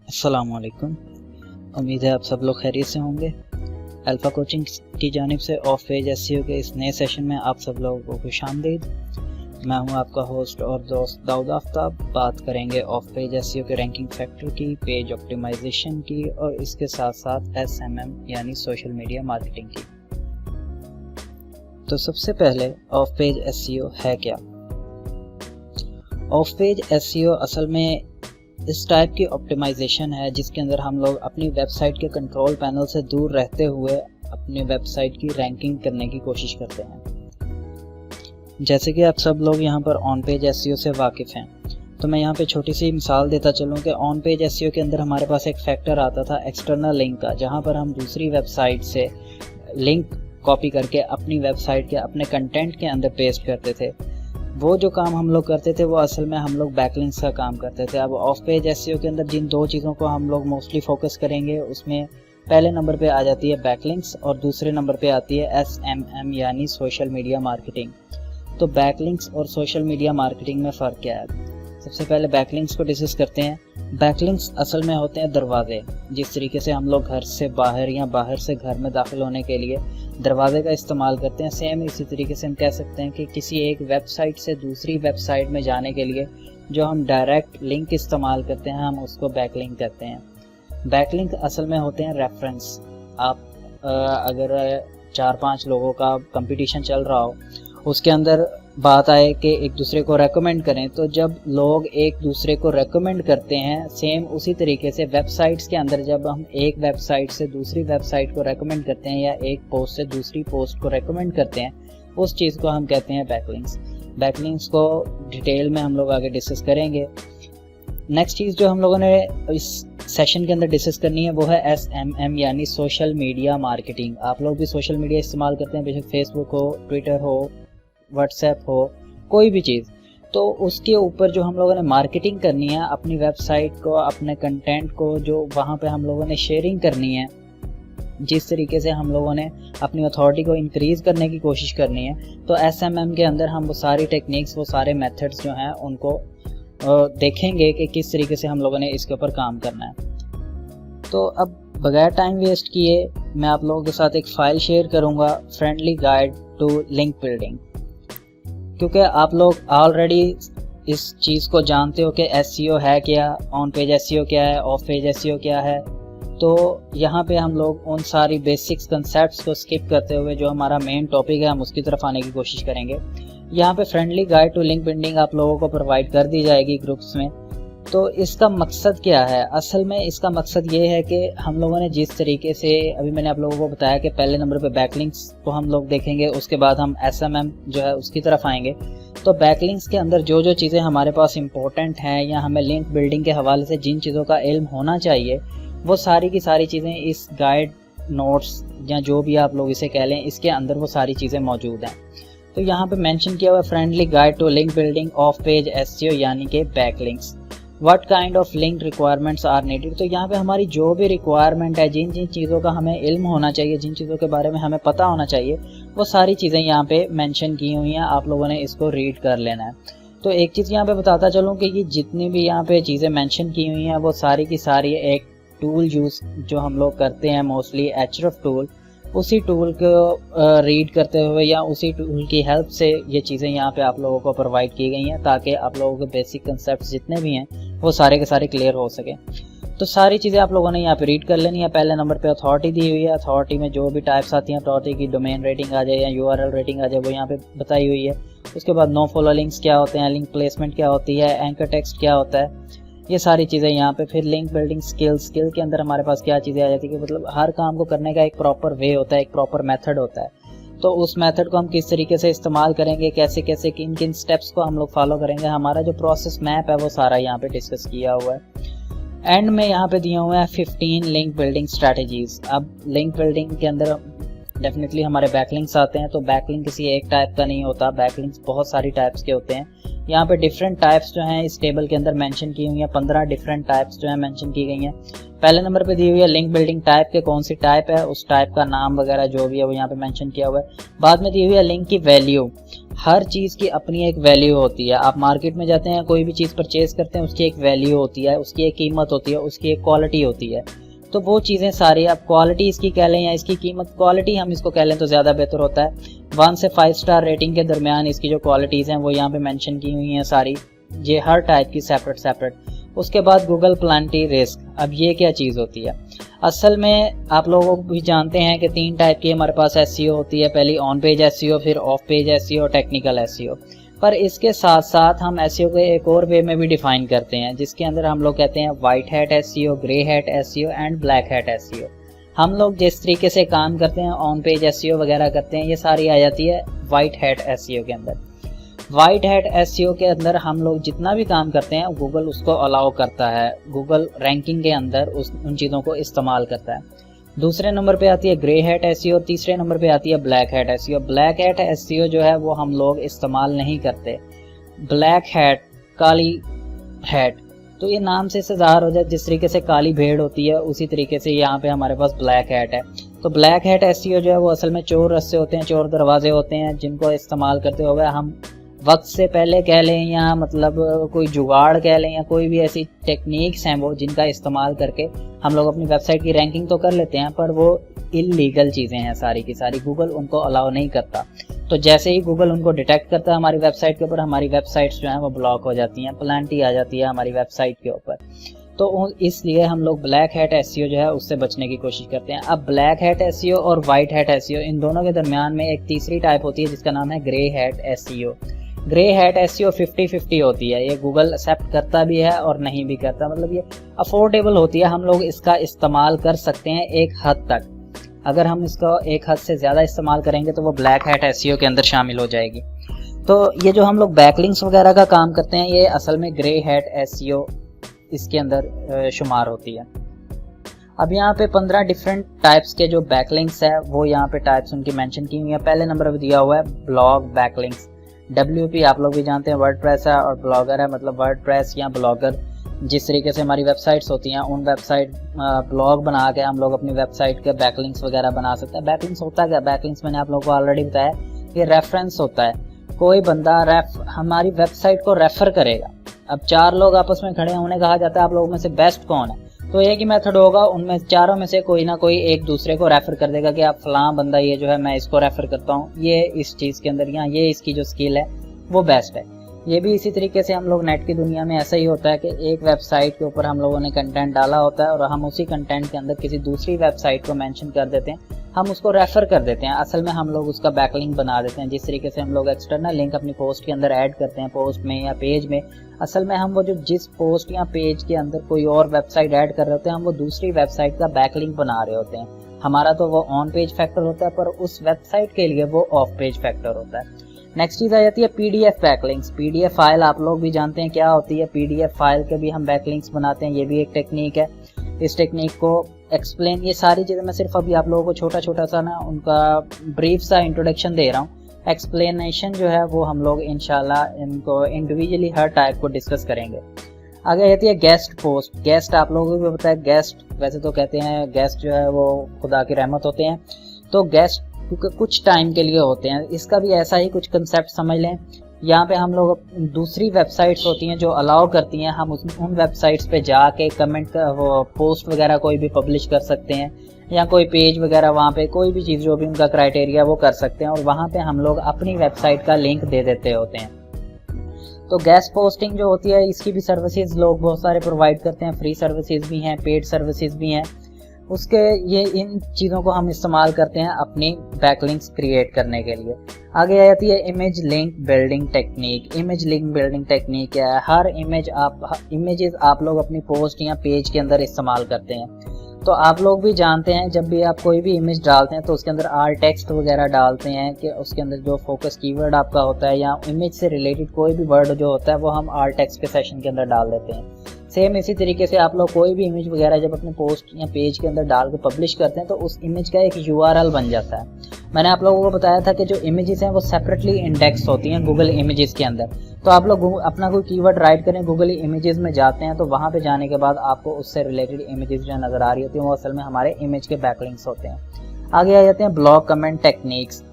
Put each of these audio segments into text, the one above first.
अस्सलाम वालेकुम। उम्मीद है आप सब लोग खैरियत से होंगे। अल्फ़ा कोचिंग की जानिब से ऑफ पेज एसईओ के इस नए सेशन में आप सब लोगों को खुशामदीद। मैं हूं आपका होस्ट और दोस्त दाऊद आफ्ताब। बात करेंगे ऑफ पेज एसईओ के रैंकिंग फैक्टर की, पेज ऑप्टिमाइजेशन की और इसके साथ साथ एसएमएम यानी सोशल मीडिया मार्केटिंग की। तो सबसे पहले ऑफ पेज एसईओ है क्या? ऑफ पेज एसईओ असल में इस टाइप की ऑप्टिमाइजेशन है जिसके अंदर हम लोग अपनी वेबसाइट के कंट्रोल पैनल से दूर रहते हुए अपनी वेबसाइट की रैंकिंग करने की कोशिश करते हैं। जैसे कि आप सब लोग यहाँ पर ऑन पेज एसईओ से वाकिफ़ हैं, तो मैं यहाँ पे छोटी सी मिसाल देता चलूँ कि ऑन पेज एसईओ के अंदर हमारे पास एक फैक्टर आता था एक्सटर्नल लिंक का, जहाँ पर हम दूसरी वेबसाइट से लिंक कॉपी करके अपनी वेबसाइट के अपने कंटेंट के अंदर पेस्ट करते थे। वो जो काम हम लोग करते थे वो असल में हम लोग बैकलिंक्स का काम करते थे। अब ऑफ पेज एसईओ के अंदर जिन दो चीज़ों को हम लोग मोस्टली फोकस करेंगे उसमें पहले नंबर पे आ जाती है बैकलिंक्स और दूसरे नंबर पे आती है एसएमएम यानी सोशल मीडिया मार्केटिंग। तो बैकलिंक्स और सोशल मीडिया मार्केटिंग में फ़र्क क्या है? सबसे पहले बैकलिंक्स को डिस्कस करते हैं। बैकलिंक्स असल में होते हैं दरवाजे। जिस तरीके से हम लोग घर से बाहर या बाहर से घर में दाखिल होने के लिए दरवाजे का इस्तेमाल करते हैं, सेम इसी तरीके से हम कह सकते हैं कि किसी एक वेबसाइट से दूसरी वेबसाइट में जाने के लिए जो हम डायरेक्ट लिंक इस्तेमाल करते हैं हम उसको बैकलिंक कहते हैं। बैकलिंक असल में होते हैं रेफरेंस। आप अगर 4-5 लोगों का कंपटीशन चल रहा हो, उसके अंदर बात आए कि एक दूसरे को रेकमेंड करें, तो जब लोग एक दूसरे को रेकमेंड करते हैं, सेम उसी तरीके से वेबसाइट्स के अंदर जब हम एक वेबसाइट से दूसरी वेबसाइट को रेकमेंड करते हैं या एक पोस्ट से दूसरी पोस्ट को रेकमेंड करते हैं, उस चीज़ को हम कहते हैं बैकलिंक्स। बैकलिंक्स को डिटेल में हम लोग आगे डिस्कस करेंगे। नेक्स्ट चीज़ जो हम लोगों ने इस सेशन के अंदर डिस्कस करनी है वो है एसएमएम यानी सोशल मीडिया मार्केटिंग। आप लोग भी सोशल मीडिया इस्तेमाल करते हैं, बेशक फेसबुक हो, ट्विटर हो, व्हाट्सएप हो, कोई भी चीज़। तो उसके ऊपर जो हम लोगों ने मार्केटिंग करनी है अपनी वेबसाइट को, अपने कंटेंट को, जो वहाँ पे हम लोगों ने शेयरिंग करनी है, जिस तरीके से हम लोगों ने अपनी अथॉरिटी को इंक्रीज़ करने की कोशिश करनी है, तो एसएमएम के अंदर हम वो सारी टेक्निक्स, वो सारे मेथड्स जो हैं उनको देखेंगे कि किस तरीके से हम लोगों ने इसके ऊपर काम करना है। तो अब बगैर टाइम वेस्ट किए मैं आप लोगों के साथ एक फ़ाइल शेयर करूँगा, friendly guide to link building. क्योंकि आप लोग ऑलरेडी इस चीज़ को जानते हो कि एसईओ है क्या, ऑन पेज एसईओ क्या है, ऑफ पेज एसईओ क्या है। तो यहाँ पे हम लोग उन सारी बेसिक्स कंसेप्ट्स को स्किप करते हुए जो हमारा मेन टॉपिक है हम उसकी तरफ आने की कोशिश करेंगे। यहाँ पे friendly guide to link building आप लोगों को प्रोवाइड कर दी जाएगी ग्रुप्स में। तो इसका मकसद क्या है? असल में इसका मकसद ये है कि हम लोगों ने जिस तरीके से अभी मैंने आप लोगों को बताया कि पहले नंबर पे बैकलिंक्स को हम लोग देखेंगे, उसके बाद हम एसएमएम जो है उसकी तरफ आएंगे। तो बैकलिंक्स के अंदर जो जो चीज़ें हमारे पास इंपॉर्टेंट हैं या हमें लिंक बिल्डिंग के हवाले से जिन चीज़ों का इल्म होना चाहिए, वो सारी की सारी चीज़ें इस गाइड, नोट्स या जो भी आप लोग इसे कह लें, इसके अंदर वो सारी चीज़ें मौजूद हैं। तो यहाँ पे मेंशन किया हुआ है friendly guide to link building off page SEO यानी कि backlinks. What kind of link requirements are needed. तो यहाँ पे हमारी जो भी रिक्वायरमेंट है, जिन जिन चीज़ों का हमें इल्म होना चाहिए, जिन चीज़ों के बारे में हमें पता होना चाहिए, वो सारी चीज़ें यहाँ पे मेंशन की हुई हैं। आप लोगों ने इसको रीड कर लेना है। तो एक चीज़ यहाँ पे बताता चलूँ कि ये जितनी भी यहाँ पे चीज़ें मेंशन की हुई हैं वो सारी की सारी एक टूल यूज़ जो हम लोग करते हैं मोस्टली एचरफ टूल, उसी टूल को रीड करते हुए या उसी टूल की हेल्प से ये चीज़ें यहाँ पे आप लोगों को प्रोवाइड की गई हैं ताकि आप लोगों के बेसिक कंसेप्ट जितने भी हैं वो सारे के सारे क्लियर हो सके। तो सारी चीज़ें आप लोगों ने यहाँ पे रीड कर लेनी है। पहले नंबर पे अथॉरिटी दी हुई है। अथॉरिटी में जो भी टाइप्स आती हैं, अथॉरिटी की डोमेन रेटिंग आ जाए या यूआरएल रेटिंग आ जाए, वो यहाँ पे बताई हुई है। उसके बाद नो फॉलो लिंक्स क्या होते हैं, लिंक प्लेसमेंट क्या होती है, एंकर टेक्स्ट क्या होता है, ये सारी चीज़ें यहाँ पे। फिर लिंक बिल्डिंग स्किल के अंदर हमारे पास क्या चीज़ें आ जाती है कि मतलब हर काम को करने का एक प्रॉपर वे होता है, एक प्रॉपर मेथड होता है। तो उस मेथड को हम किस तरीके से इस्तेमाल करेंगे, कैसे कैसे किन किन स्टेप्स को हम लोग फॉलो करेंगे, हमारा जो प्रोसेस मैप है वो सारा यहाँ पे डिस्कस किया हुआ है। एंड में यहाँ पे दिए हुए हैं 15 लिंक बिल्डिंग स्ट्रैटेजीज। अब लिंक बिल्डिंग के अंदर डेफिनेटली हमारे बैकलिंक्स आते हैं। तो बैकलिंक किसी एक टाइप का नहीं होता, बैकलिंक्स बहुत सारी टाइप्स के होते हैं। यहाँ पे डिफरेंट टाइप्स जो हैं इस टेबल के अंदर मेंशन की हुई हैं। 15 डिफरेंट टाइप्स जो हैं मेंशन की गई हैं। पहले नंबर पे दी हुई है लिंक बिल्डिंग टाइप के कौन सी टाइप है, उस टाइप का नाम वगैरह जो भी है वो यहाँ पे मेंशन किया हुआ है। बाद में दी हुई है लिंक की वैल्यू, हर चीज़ की अपनी एक वैल्यू होती है। आप मार्केट में जाते हैं, कोई भी चीज़ परचेज करते हैं, उसकी एक वैल्यू होती है, उसकी एक कीमत होती है, उसकी एक क्वालिटी होती है। तो वो चीज़ें सारी, आप क्वालिटी इसकी कह लें या इसकी कीमत, क्वालिटी हम इसको कह लें तो ज़्यादा बेहतर होता है। 1 से 5 स्टार रेटिंग के दरमियान इसकी जो क्वालिटीज़ हैं वो यहाँ पे मेंशन की हुई हैं सारी, ये हर टाइप की सेपरेट। उसके बाद गूगल प्लेंटी रिस्क। अब ये क्या चीज़ होती है? असल में आप लोगों को भी जानते हैं कि 3 टाइप की हमारे पास एसईओ होती है। पहली ऑन पेज एसईओ, फिर of page SEO, technical SEO. पर इसके साथ साथ हम एसईओ को एक और वे में भी डिफाइन करते हैं, जिसके अंदर हम लोग कहते हैं white hat SEO, grey hat SEO and black hat SEO. हम लोग जिस तरीके से काम करते हैं, ऑन पेज एसईओ वगैरह करते हैं, ये सारी आ जाती है वाइट हैट एसईओ के अंदर। वाइट हैट एसईओ के अंदर हम लोग जितना भी काम करते हैं गूगल उसको अलाउ करता है, गूगल रैंकिंग के अंदर उन चीज़ों को इस्तेमाल करता है। दूसरे नंबर पे आती है ग्रे हैट एसईओ, तीसरे नंबर पे आती है black hat SEO. Black hat SEO जो है वो हम लोग इस्तेमाल नहीं करते। ब्लैक हैट, काली हैट, तो ये नाम से इससे ज़ाहिर हो जाए, जिस तरीके से काली भेड़ होती है उसी तरीके से यहाँ पे हमारे पास ब्लैक हैट है। तो ब्लैक हैट एसईओ जो है वो असल में चोर रस्ते होते हैं, चोर दरवाजे होते हैं, जिनको इस्तेमाल करते हुए हम वक्त से पहले कह लें या मतलब कोई जुगाड़ कह लें या कोई भी ऐसी टेक्निक्स हैं वो जिनका इस्तेमाल करके हम लोग अपनी वेबसाइट की रैंकिंग तो कर लेते हैं, पर वो इल्लीगल चीज़ें हैं सारी की सारी, गूगल उनको अलाउ नहीं करता। तो जैसे ही गूगल उनको डिटेक्ट करता है हमारी वेबसाइट के ऊपर, हमारी वेबसाइट्स जो हैं वो ब्लॉक हो जाती हैं, प्लेंटी आ जाती है हमारी वेबसाइट के ऊपर। तो इसलिए हम लोग ब्लैक हैट एसईओ जो है उससे बचने की कोशिश करते हैं। अब ब्लैक हैट एसईओ और वाइट हैट एसईओ, इन दोनों के दरमियान में एक तीसरी टाइप होती है जिसका नाम है grey hat SEO. Grey hat SEO 50-50 होती है, ये गूगल एक्सेप्ट करता भी है और नहीं भी करता, मतलब ये अफोर्डेबल होती है, हम लोग इसका इस्तेमाल कर सकते हैं एक हद तक। अगर हम इसका एक हद से ज़्यादा इस्तेमाल करेंगे तो वो ब्लैक हैट एसईओ के अंदर शामिल हो जाएगी। तो ये जो हम लोग बैकलिंक्स वगैरह का काम करते हैं ये असल में ग्रे हैट एसईओ इसके अंदर शुमार होती है। अब यहाँ पे 15 डिफरेंट टाइप्स के जो बैकलिंक्स है वो यहाँ पे टाइप्स उनकी मेंशन की हुई है। पहले नंबर पे दिया हुआ है ब्लॉग बैकलिंक्स। WP आप लोग भी जानते हैं वर्डप्रेस है, और ब्लॉगर है मतलब वर्डप्रेस या ब्लॉगर। जिस तरीके से हमारी वेबसाइट्स होती हैं उन वेबसाइट ब्लॉग बना के हम लोग अपनी वेबसाइट के बैकलिंक्स वगैरह बना सकते हैं। बैकलिंक्स होता क्या? बैकलिंक्स मैंने आप लोगों को ऑलरेडी बताया, ये रेफरेंस होता है। कोई बंदा हमारी वेबसाइट को रेफर करेगा। अब 4 लोग आपस में खड़े हैं, उन्हें कहा जाता है आप लोगों में से बेस्ट कौन है, तो एक ही मेथड होगा, उनमें चारों में से कोई ना कोई एक दूसरे को रेफर कर देगा कि आप फलां बंदा ये जो है मैं इसको रेफर करता हूँ, ये इस चीज़ के अंदर या ये इसकी जो स्किल है वो बेस्ट है। ये भी इसी तरीके से हम लोग नेट की दुनिया में ऐसा ही होता है कि एक वेबसाइट के ऊपर हम लोगों ने कंटेंट डाला होता है और हम उसी कंटेंट के अंदर किसी दूसरी वेबसाइट को मेंशन कर देते हैं, हम उसको रेफर कर देते हैं। असल में हम लोग उसका बैकलिंक बना देते हैं। जिस तरीके से हम लोग एक्सटर्नल लिंक अपनी पोस्ट के अंदर ऐड करते हैं, पोस्ट में या पेज में, असल में हम वो जो जिस पोस्ट या पेज के अंदर कोई और वेबसाइट ऐड कर रहे होते हैं हम वो दूसरी वेबसाइट का बैकलिंक बना रहे होते हैं। हमारा तो वो ऑन पेज फैक्टर होता है, पर उस वेबसाइट के लिए वो ऑफ पेज फैक्टर होता है। नेक्स्ट चीज़ आ जाती है PDF बैकलिंक्स। PDF फाइल आप लोग भी जानते हैं क्या होती है। PDF फाइल के भी हम बैकलिंक्स बनाते हैं, ये भी एक टेक्निक है। इस टेक्निक को एक्सप्लेन, ये सारी चीज़ें मैं सिर्फ अभी आप लोगों को छोटा छोटा सा ना उनका ब्रीफ सा इंट्रोडक्शन दे रहा हूँ। एक्सप्लेनेशन जो है वो हम लोग इंशाल्लाह इनको इंडिविजुअली हर टाइप को डिस्कस करेंगे। आगे आती है गेस्ट पोस्ट। गेस्ट आप लोगों को भी पता है, गेस्ट वैसे तो कहते हैं गेस्ट जो है वो खुदा की रहमत होते हैं, तो गेस्ट क्योंकि कुछ टाइम के लिए होते हैं, इसका भी ऐसा ही कुछ कंसेप्ट समझ लें। यहाँ पे हम लोग दूसरी वेबसाइट्स होती हैं जो अलाउ करती हैं, हम उन वेबसाइट्स पे जाके कमेंट वो पोस्ट वगैरह कोई भी पब्लिश कर सकते हैं या कोई पेज वगैरह, वहाँ पे कोई भी चीज़ जो भी उनका क्राइटेरिया वो कर सकते हैं और वहाँ पे हम लोग अपनी वेबसाइट का लिंक दे देते होते हैं। तो गेस्ट पोस्टिंग जो होती है इसकी भी सर्विसेज लोग बहुत सारे प्रोवाइड करते हैं, फ्री सर्विसेज भी हैं, पेड सर्विसेज भी हैं। उसके ये इन चीज़ों को हम इस्तेमाल करते हैं अपनी बैकलिंक्स क्रिएट करने के लिए। आगे आ जाती है image link building technique. Image link building technique क्या है? हर इमेजेस आप लोग अपनी पोस्ट या पेज के अंदर इस्तेमाल करते हैं। तो आप लोग भी जानते हैं जब भी आप कोई भी इमेज डालते हैं तो उसके अंदर आल्ट टेक्स्ट वगैरह डालते हैं कि उसके अंदर जो फोकस कीवर्ड आपका होता है या इमेज से रिलेटेड कोई भी वर्ड जो होता है वो हम आल्ट टेक्स्ट के सेशन के अंदर डाल देते हैं। सेम इसी तरीके से आप लोग कोई भी इमेज वगैरह जब अपने पोस्ट या पेज के अंदर डाल के पब्लिश करते हैं तो उस इमेज का एक URL बन जाता है। मैंने आप लोगों को बताया था कि जो इमेजेस हैं वो सेपरेटली इंडेक्स होती हैं गूगल इमेजेस के अंदर। तो आप लोग अपना कोई कीवर्ड राइट करें, गूगल इमेजेस में जाते हैं तो वहाँ पे जाने के बाद आपको उससे रिलेटेड इमेजेस जो नज़र आ रही होती हैं वो असल में हमारे इमेज के बैकलिंक्स होते हैं। आगे आ जाते हैं ब्लॉग कमेंट टेक्निक्स।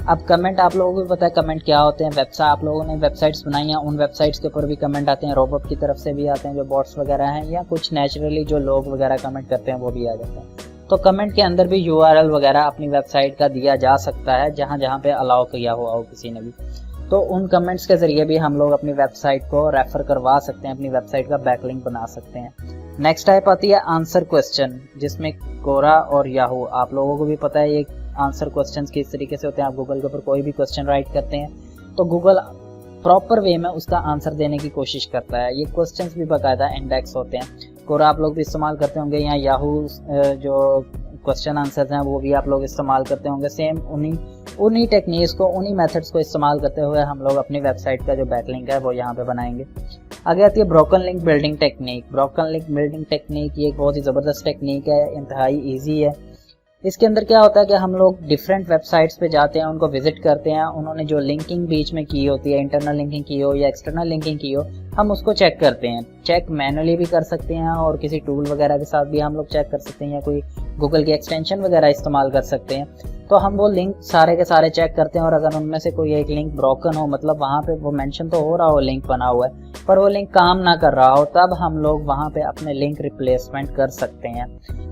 अब कमेंट आप लोगों को भी पता है कमेंट क्या होते हैं। वेबसाइट आप लोगों ने वेबसाइट्स बनाई हैं, उन वेबसाइट्स के ऊपर भी कमेंट आते हैं, रोबोट की तरफ से भी आते हैं जो बॉट्स वगैरह हैं, या कुछ नेचुरली जो लोग वगैरह कमेंट करते हैं वो भी आ जाते हैं। तो कमेंट के अंदर भी URL वगैरह अपनी वेबसाइट का दिया जा सकता है जहाँ जहाँ पे अलाउ किया हुआ हो किसी ने भी। तो उन कमेंट्स के ज़रिए भी हम लोग अपनी वेबसाइट को रेफ़र करवा सकते हैं, अपनी वेबसाइट का बैकलिंक बना सकते हैं। नेक्स्ट टाइप आती है आंसर क्वेश्चन, जिसमें कोरा और याहू, आप लोगों को भी पता है ये आंसर क्वेश्चंस किस तरीके से होते हैं। आप गूगल के ऊपर कोई भी क्वेश्चन राइट करते हैं तो गूगल प्रॉपर वे में उसका आंसर देने की कोशिश करता है। ये क्वेश्चंस भी बाकायदा इंडेक्स होते हैं। कोरा आप लोग भी इस्तेमाल करते होंगे, या याहू जो क्वेश्चन आंसर्स हैं वो भी आप लोग इस्तेमाल करते होंगे। सेम उन्हीं टेक्निक्स को, उन्हीं मेथड्स को इस्तेमाल करते हुए हम लोग अपनी वेबसाइट का जो बैकलिंक है वो यहाँ पे बनाएंगे। आगे आती है broken link building technique. Broken link building technique ये एक बहुत ही ज़बरदस्त टेक्निक है, इंतहाई ईजी है। इसके अंदर क्या होता है कि हम लोग डिफरेंट वेबसाइट्स पे जाते हैं, उनको विजिट करते हैं, उन्होंने जो लिंकिंग बीच में की होती है, इंटरनल लिंकिंग की हो या एक्सटर्नल लिंकिंग की हो, हम उसको चेक करते हैं। चेक मैनुअली भी कर सकते हैं और किसी टूल वगैरह के साथ भी हम लोग चेक कर सकते हैं, या कोई गूगल की एक्सटेंशन वगैरह इस्तेमाल कर सकते हैं। तो हम वो लिंक सारे के सारे चेक करते हैं और अगर उनमें से कोई एक लिंक ब्रोकन हो, मतलब वहाँ पे वो मेंशन तो हो रहा हो लिंक बना हुआ है पर वो लिंक काम ना कर रहा हो, तब हम लोग वहाँ पे अपने लिंक रिप्लेसमेंट कर सकते हैं।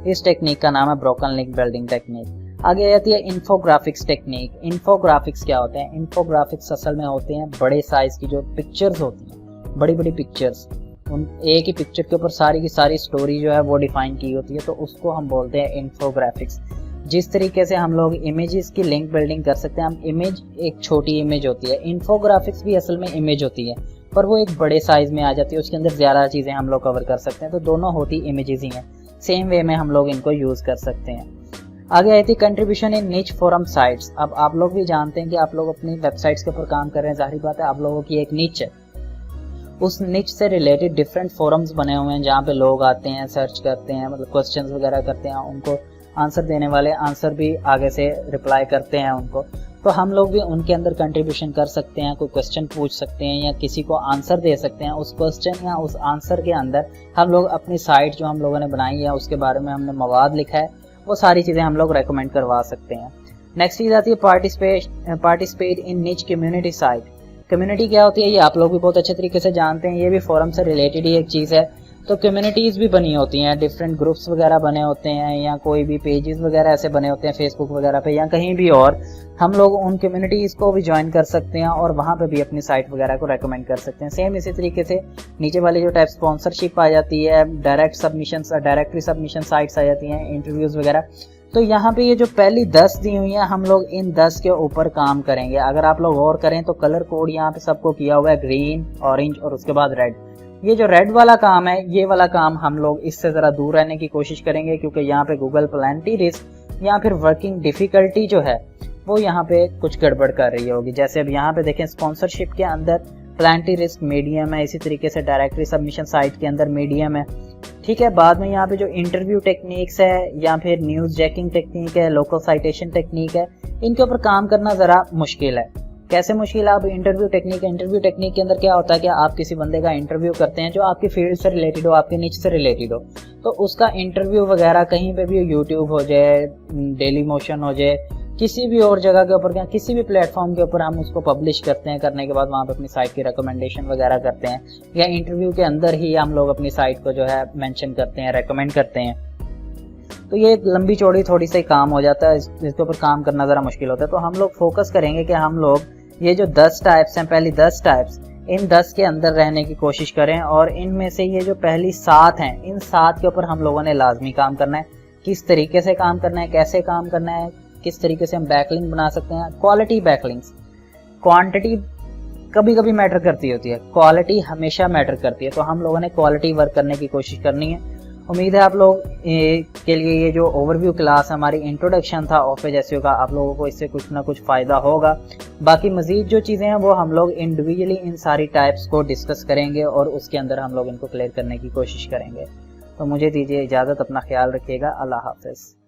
इस टेक्निक का नाम है ब्रोकन लिंक बिल्डिंग टेक्निक। आगे आती है इन्फोग्राफिक्स टेक्निक। इन्फोग्राफिक्स क्या होते हैं? इन्फोग्राफिक्स असल में होते हैं बड़े साइज की जो पिक्चर्स होती हैं, बड़ी बड़ी पिक्चर्स, उन एक ही पिक्चर के ऊपर सारी की सारी स्टोरी जो है वो डिफाइन की होती है, तो उसको हम बोलते हैं इन्फोग्राफिक्स। जिस तरीके से हम लोग इमेजेस की लिंक बिल्डिंग कर सकते हैं, हम इमेज एक छोटी इमेज होती है, इन्फोग्राफिक्स भी असल में इमेज होती है पर वो एक बड़े साइज में आ जाती है, उसके अंदर ज़्यादा चीज़ें हम लोग कवर कर सकते हैं, तो दोनों होती इमेजेस ही हैं। सेम वे में हम लोग इनको यूज़ कर सकते हैं। आगे आई थी कंट्रीब्यूशन इन निच फोरम साइट्स। अब आप लोग भी जानते हैं कि आप लोग अपनी वेबसाइट्स के ऊपर काम कर रहे हैं, जाहिर बात है आप लोगों की एक निच है, उस निच से रिलेटेड डिफरेंट फोरम्स बने हुए हैं जहाँ पे लोग आते हैं, सर्च करते हैं, मतलब क्वेश्चंस वगैरह करते हैं, उनको आंसर देने वाले आंसर भी आगे से रिप्लाई करते हैं उनको। तो हम लोग भी उनके अंदर कंट्रीब्यूशन कर सकते हैं, कोई क्वेश्चन पूछ सकते हैं या किसी को आंसर दे सकते हैं। उस क्वेश्चन या उस आंसर के अंदर हम लोग अपनी साइट जो हम लोगों ने बनाई है उसके बारे में हमने मवाद लिखा है, वो सारी चीज़ें हम लोग रेकमेंड करवा सकते हैं। नेक्स्ट चीज़ आती है पार्टिसिपेट इन निच कम्युनिटी साइट। कम्युनिटी क्या होती है ये आप लोग भी बहुत अच्छे तरीके से जानते हैं, ये भी फोरम से रिलेटेड ही एक चीज़ है। तो कम्युनिटीज़ भी बनी होती हैं, डिफरेंट ग्रुप्स वगैरह बने होते हैं, या कोई भी पेजेस वगैरह ऐसे बने होते हैं फेसबुक वगैरह पे या कहीं भी, और हम लोग उन कम्युनिटीज़ को भी ज्वाइन कर सकते हैं और वहाँ पे भी अपनी साइट वगैरह को रेकमेंड कर सकते हैं। सेम इसी तरीके से नीचे वाली जो टाइप स्पॉन्सरशिप आ जाती है, डायरेक्टरी सबमिशन साइट्स आ जाती हैं, इंटरव्यूज़ वगैरह। तो यहाँ पे ये जो पहली 10 दी हुई हैं, हम लोग इन 10 के ऊपर काम करेंगे। अगर आप लोग और करें तो कलर कोड यहाँ पे सबको किया हुआ है, ग्रीन, ऑरेंज और उसके बाद रेड। ये जो रेड वाला काम है, ये वाला काम हम लोग इससे ज़रा दूर रहने की कोशिश करेंगे, क्योंकि यहाँ पे गूगल प्लेंटी रिस्क या फिर वर्किंग डिफ़िकल्टी जो है वो यहाँ पे कुछ गड़बड़ कर रही होगी। जैसे अब यहाँ पे देखें स्पॉन्सरशिप के अंदर प्लेंटी रिस्क मीडियम है, इसी तरीके से डायरेक्टरी सबमिशन साइट के अंदर मीडियम है, ठीक है। बाद में यहाँ पे जो इंटरव्यू टेक्निक्स है या फिर न्यूज़ जैकिंग टेक्निक है, लोकल साइटेशन टेक्निक है, इनके ऊपर काम करना ज़रा मुश्किल है। कैसे मुश्किल है? आप इंटरव्यू टेक्निक के अंदर क्या होता है कि आप किसी बंदे का इंटरव्यू करते हैं जो आपकी फील्ड से रिलेटेड हो, आपके निच से रिलेटेड हो, तो उसका इंटरव्यू वगैरह कहीं पे भी यूट्यूब हो जाए, डेली मोशन हो जाए, किसी भी और जगह के ऊपर, किसी भी प्लेटफॉर्म के ऊपर हम उसको पब्लिश करते हैं, करने के बाद वहाँ पे अपनी साइट की रिकमेंडेशन वगैरह करते हैं, या इंटरव्यू के अंदर ही हम लोग अपनी साइट को जो है मेंशन करते हैं, रेकमेंड करते हैं। तो ये एक लंबी चौड़ी थोड़ी सी काम हो जाता है, इसके ऊपर काम करना ज़रा मुश्किल होता है। तो हम लोग फोकस करेंगे कि हम लोग ये जो 10 टाइप्स हैं, पहली 10 टाइप्स, इन 10 के अंदर रहने की कोशिश करें, और इनमें से ये जो पहली 7 हैं, इन 7 के ऊपर हम लोगों ने लाजमी काम करना है। किस तरीके से काम करना है, कैसे काम करना है, किस तरीके से हम बैकलिंक बना सकते हैं। क्वालिटी बैकलिंक्स, क्वांटिटी कभी कभी मैटर करती होती है, क्वालिटी हमेशा मैटर करती है, तो हम लोगों ने क्वालिटी वर्क करने की कोशिश करनी है। उम्मीद है आप लोग के लिए ये जो ओवरव्यू क्लास हमारी इंट्रोडक्शन था ऑफेज एसईओ का, आप लोगों को इससे कुछ ना कुछ फ़ायदा होगा। बाकी मज़ीद जो चीज़ें हैं वो हम लोग इंडिविजुअली इन सारी टाइप्स को डिस्कस करेंगे और उसके अंदर हम लोग इनको क्लियर करने की कोशिश करेंगे। तो मुझे दीजिए इजाज़त, अपना ख्याल रखिएगा, अल्लाह हाफ़िज़।